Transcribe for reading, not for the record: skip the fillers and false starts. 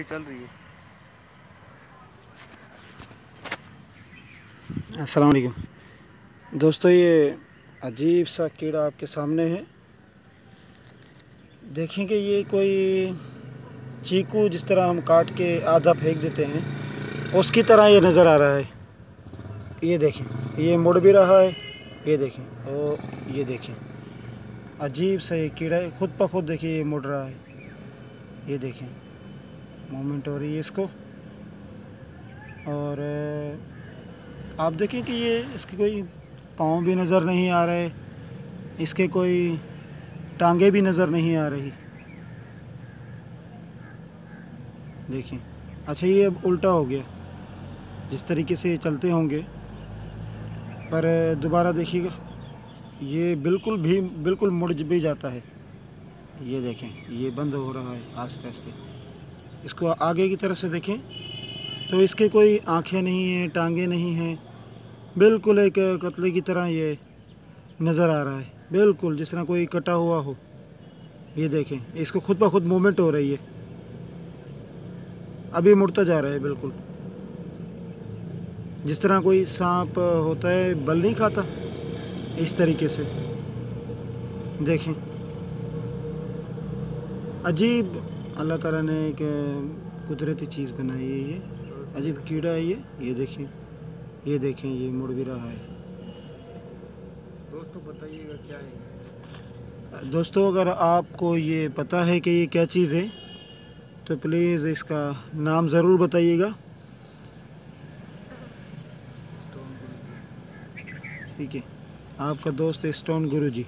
चल रही है। अस्सलाम वालेकुम दोस्तों, ये अजीब सा कीड़ा आपके सामने है। देखेंगे ये कोई चीकू जिस तरह हम काट के आधा फेंक देते हैं उसकी तरह ये नज़र आ रहा है। ये देखें, ये मुड़ भी रहा है। ये देखें, और ये देखें, अजीब सा ये कीड़ा है। खुद ब खुद देखिए ये मुड़ रहा है। ये देखें, मूवमेंट हो रही है इसको। और आप देखें कि ये इसके कोई पाँव भी नज़र नहीं आ रहे, इसके कोई टांगे भी नज़र नहीं आ रही। देखें, अच्छा ये अब उल्टा हो गया, जिस तरीके से चलते होंगे। पर दोबारा देखिएगा, ये बिल्कुल मुड़ भी जाता है। ये देखें, ये बंद हो रहा है आस्ते आस्ते। इसको आगे की तरफ से देखें तो इसके कोई आँखें नहीं हैं, टांगे नहीं हैं। बिल्कुल एक कतले की तरह ये नज़र आ रहा है, बिल्कुल जिस तरह कोई कटा हुआ हो। ये देखें, इसको खुद ब खुद मूवमेंट हो रही है, अभी मुड़ता जा रहा है। बिल्कुल जिस तरह कोई सांप होता है, बल नहीं खाता, इस तरीके से। देखें, अजीब अल्लाह ताला ने एक कुदरती चीज़ बनाई है। ये अजीब कीड़ा है ये देखें, ये देखें, ये मुड़ भी रहा है। दोस्तों बताइएगा क्या है। दोस्तों, अगर आपको ये पता है कि ये क्या चीज़ है तो प्लीज़ इसका नाम ज़रूर बताइएगा। ठीक है, आपका दोस्त स्टोन गुरु जी।